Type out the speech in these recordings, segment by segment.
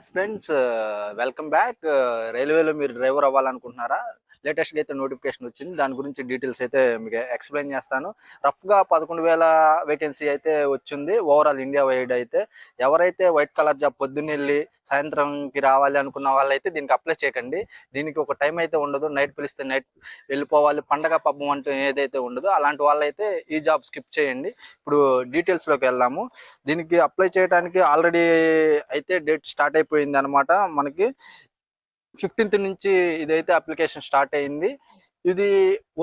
Friends, welcome back. రైల్వేలో మీరు driver అవ్వాలనుకుంటున్నారా? లేటెస్ట్గా అయితే నోటిఫికేషన్ వచ్చింది. దాని గురించి డీటెయిల్స్ అయితే మీకు ఎక్స్ప్లెయిన్ చేస్తాను. రఫ్గా 11,000 వేకెన్సీ అయితే వచ్చింది ఓవరాల్ ఇండియా వైడ్. అయితే ఎవరైతే వైట్ కలర్ జాబ్ పొద్దున్న వెళ్ళి సాయంత్రంకి రావాలి అనుకున్న వాళ్ళైతే దీనికి అప్లై చేయకండి. దీనికి ఒక టైం అయితే ఉండదు. నైట్ పిలిస్తే నైట్ వెళ్ళిపోవాలి, పండగ పబ్బం అంటూ ఏదైతే ఉండదో అలాంటి వాళ్ళైతే ఈ జాబ్ స్కిప్ చేయండి. ఇప్పుడు డీటెయిల్స్లోకి వెళ్దాము. దీనికి అప్లై చేయడానికి ఆల్రెడీ అయితే డేట్ స్టార్ట్ అయిపోయింది అనమాట. మనకి 15th నుంచి ఇదైతే అప్లికేషన్ స్టార్ట్ అయింది. ఇది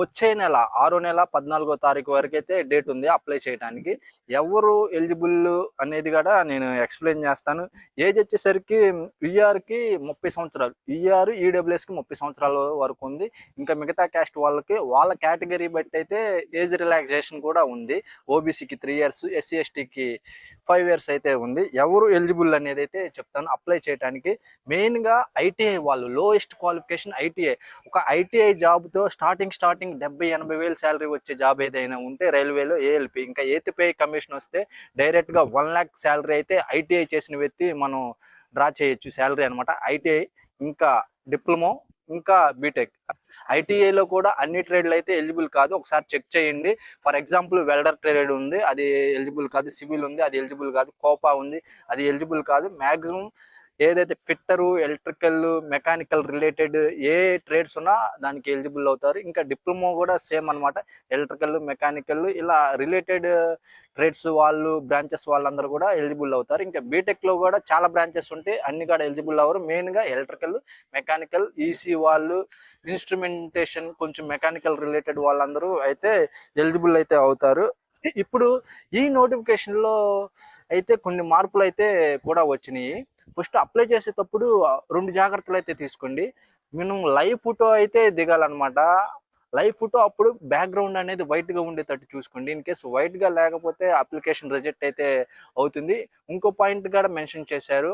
వచ్చే నెల 6వ నెల 14వ తారీఖు వరకు అయితే డేట్ ఉంది అప్లై చేయడానికి. ఎవరు ఎలిజిబుల్ అనేది కూడా నేను ఎక్స్ప్లెయిన్ చేస్తాను. ఏజ్ వచ్చేసరికి యూఆర్కి 30 సంవత్సరాలు, యూఆర్ ఈడబ్ల్యూఎస్కి 30 సంవత్సరాల వరకు ఉంది. ఇంకా మిగతా క్యాస్ట్ వాళ్ళకి వాళ్ళ కేటగిరీ బట్టి అయితే ఏజ్ రిలాక్సేషన్ కూడా ఉంది. ఓబీసీకి 3 years, ఎస్సీ ఎస్టీకి 5 years అయితే ఉంది. ఎవరు ఎలిజిబుల్ అనేది అయితే చెప్తాను అప్లై చేయడానికి. మెయిన్గా ఐటీఐ వాళ్ళు, లోయెస్ట్ క్వాలిఫికేషన్ ఐటీఐ. ఒక ఐటీఐ జాబ్తో స్టార్టింగ్ 70-80 వేలు శాలరీ వచ్చే జాబ్ ఏదైనా ఉంటే రైల్వేలో ఏఎల్పి, ఇంకా ఎయిత్ పే కమిషన్ వస్తే డైరెక్ట్గా 1 lakh శాలరీ అయితే ఐటీఐ చేసిన వ్యక్తి మనం డ్రా చేయొచ్చు శాలరీ అనమాట. ఐటీఐ, ఇంకా డిప్లొమో, ఇంకా బీటెక్. ఐటీఐలో కూడా అన్ని ట్రేడ్లు అయితే ఎలిజిబుల్ కాదు, ఒకసారి చెక్ చేయండి. ఫర్ ఎగ్జాంపుల్ వెల్డర్ ట్రేడ్ ఉంది, అది ఎలిజిబుల్ కాదు. సివిల్ ఉంది, అది ఎలిజిబుల్ కాదు. కోపా ఉంది, అది ఎలిజిబుల్ కాదు. మ్యాక్సిమం ఏదైతే ఫిట్టరు, ఎలక్ట్రికల్, మెకానికల్ రిలేటెడ్ ఏ ట్రేడ్స్ ఉన్నా దానికి ఎలిజిబుల్ అవుతారు. ఇంకా డిప్లొమా కూడా సేమ్ అనమాట. ఎలక్ట్రికల్, మెకానికల్ ఇలా రిలేటెడ్ ట్రేడ్స్ వాళ్ళు, బ్రాంచెస్ వాళ్ళందరూ కూడా ఎలిజిబుల్ అవుతారు. ఇంకా బీటెక్లో కూడా చాలా బ్రాంచెస్ ఉంటాయి, అన్ని కూడా ఎలిజిబుల్ అవ్వరు. మెయిన్గా ఎలక్ట్రికల్, మెకానికల్, ఈసీ వాళ్ళు, ఇన్స్ట్రుమెంటేషన్, కొంచెం మెకానికల్ రిలేటెడ్ వాళ్ళందరూ అయితే ఎలిజిబుల్ అయితే అవుతారు. ఇప్పుడు ఈ నోటిఫికేషన్లో అయితే కొన్ని మార్పులు అయితే కూడా వచ్చినాయి. ఫస్ట్ అప్లై చేసేటప్పుడు 2 జాగ్రత్తలు అయితే తీసుకోండి. మనం లైవ్ ఫోటో అయితే దిగాలన్నమాట. లైవ్ ఫోటో అప్పుడు బ్యాక్గ్రౌండ్ అనేది వైట్గా ఉండేటట్టు చూసుకోండి. ఇన్ కేసు వైట్గా లేకపోతే అప్లికేషన్ రిజెక్ట్ అయితే అవుతుంది. ఇంకో పాయింట్ కూడా మెన్షన్ చేశారు,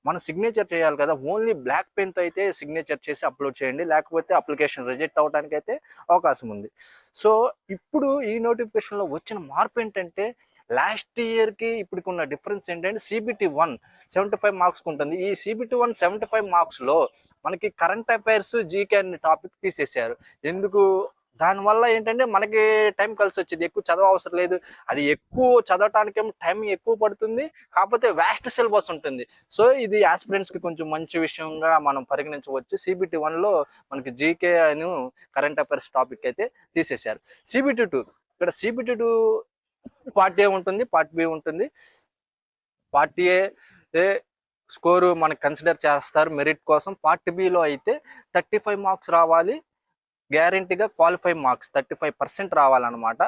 మనం సిగ్నేచర్ చేయాలి కదా, ఓన్లీ బ్లాక్ పెన్తో అయితే సిగ్నేచర్ చేసి అప్లోడ్ చేయండి, లేకపోతే అప్లికేషన్ రిజెక్ట్ అవడానికి అయితే అవకాశం ఉంది. సో ఇప్పుడు ఈ నోటిఫికేషన్లో వచ్చిన మార్పు ఏంటంటే, లాస్ట్ ఇయర్కి ఇప్పటికి ఉన్న డిఫరెన్స్ ఏంటంటే CBT 1 75 మార్క్స్కి ఉంటుంది. ఈ CBT 1 75 మార్క్స్లో మనకి కరెంట్ అఫైర్స్, జీకే అనే టాపిక్ తీసేశారు. ఎందుకు? దానివల్ల ఏంటంటే మనకి టైం కలిసి వచ్చేది, ఎక్కువ చదవ అవసరం లేదు. అది ఎక్కువ చదవటానికేమో టైం ఎక్కువ పడుతుంది, కాకపోతే వ్యాస్ట్ సిలబస్ ఉంటుంది. సో ఇది ఆస్పిరెంట్స్కి కొంచెం మంచి విషయంగా మనం పరిగణించవచ్చు. CBT 1లో మనకి జీకే అని కరెంట్ అఫైర్స్ టాపిక్ అయితే తీసేశారు. CBT 2, ఇక్కడ CBT 2 పార్ట్ ఏ ఉంటుంది, పార్ట్ బి ఉంటుంది. పార్ట్ ఏ స్కోరు మనకు కన్సిడర్ చేస్తారు మెరిట్ కోసం. పార్ట్ బిలో అయితే 35 మార్క్స్ రావాలి, గ్యారంటీగా క్వాలిఫై మార్క్స్ 35% రావాలన్నమాట.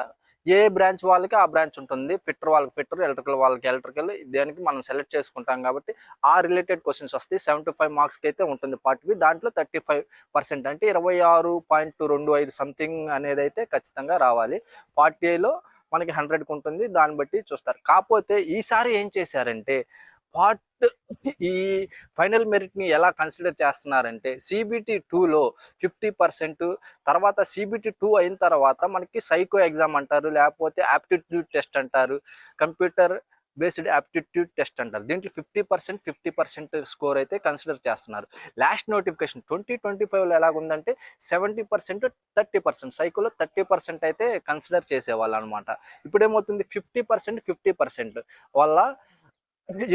ఏ బ్రాంచ్ వాళ్ళకి ఆ బ్రాంచ్ ఉంటుంది. ఫిట్టర్ వాళ్ళకి ఫిట్టర్, ఎలక్ట్రికల్ వాళ్ళకి ఎలక్ట్రికల్. దానికి మనం సెలెక్ట్ చేసుకుంటాం కాబట్టి ఆ రిలేటెడ్ క్వశ్చన్స్ వస్తాయి. 75 మార్క్స్కి అయితే ఉంటుంది పార్ట్ బి. దాంట్లో 35% అంటే 26.25 సంథింగ్ అనేది అయితే ఖచ్చితంగా రావాలి. పార్ట్ ఏలో మనకి 100కి ఉంటుంది, దాన్ని బట్టి చూస్తారు. కాకపోతే ఈసారి ఏం చేశారంటే, పార్ట్ ఈ ఫైనల్ మెరిట్ని ఎలా కన్సిడర్ చేస్తున్నారంటే, CBT 2లో 50%, తర్వాత CBT 2 అయిన తర్వాత మనకి సైకో ఎగ్జామ్ అంటారు, లేకపోతే యాప్టిట్యూడ్ టెస్ట్ అంటారు, కంప్యూటర్ బేస్డ్ యాప్టిట్యూడ్ టెస్ట్ అంటారు. దీంట్లో 50% స్కోర్ అయితే కన్సిడర్ చేస్తున్నారు. లాస్ట్ నోటిఫికేషన్ 2025లో ఎలాగుందంటే 70%, 30%, సైకోలో 30% అయితే కన్సిడర్ చేసేవాళ్ళు అనమాట. ఇప్పుడు ఏమవుతుంది, 50% వల్ల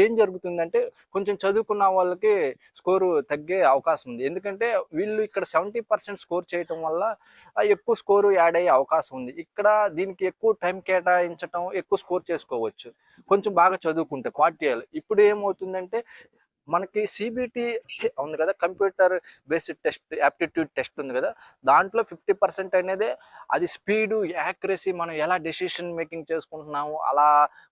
ఏం జరుగుతుందంటే కొంచెం చదువుకున్న వాళ్ళకి స్కోరు తగ్గే అవకాశం ఉంది. ఎందుకంటే వీళ్ళు ఇక్కడ 70% స్కోర్ చేయటం వల్ల ఎక్కువ స్కోరు యాడ్ అయ్యే అవకాశం ఉంది. ఇక్కడ దీనికి ఎక్కువ టైం కేటాయించటం, ఎక్కువ స్కోర్ చేసుకోవచ్చు కొంచెం బాగా చదువుకుంటే పార్టీలు. ఇప్పుడు ఏమవుతుందంటే మనకి CBT ఉంది కదా, computer based test, aptitude test ఉంది కదా, దాంట్లో 50% అనేది అది స్పీడు, యాక్యురసీ, మనం ఎలా డెసిషన్ మేకింగ్ చేసుకుంటున్నాము అలా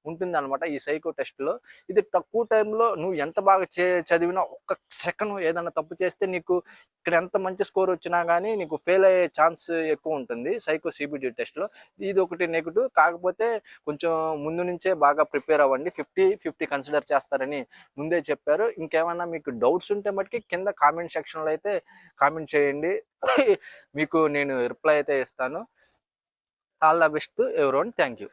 ఉంటుంది అనమాట ఈ సైకో టెస్ట్లో. ఇది తక్కువ టైంలో నువ్వు ఎంత బాగా చదివినా ఒక్క సెకండ్ ఏదైనా తప్పు చేస్తే నీకు ఇక్కడ ఎంత మంచి స్కోర్ వచ్చినా కానీ నీకు ఫెయిల్ అయ్యే ఛాన్స్ ఎక్కువ ఉంటుంది సైకో CBT టెస్ట్లో. ఇది ఒకటి నెగిటివ్. కాకపోతే కొంచెం ముందు నుంచే బాగా ప్రిపేర్ అవ్వండి. 50-50 కన్సిడర్ చేస్తారని ముందే చెప్పారు. ఇంకేమైనా మీకు డౌట్స్ ఉంటే మటుకి కింద కామెంట్ సెక్షన్లో అయితే కామెంట్ చేయండి. మీకు నేను రిప్లై అయితే ఇస్తాను. All the best everyone. Thank you.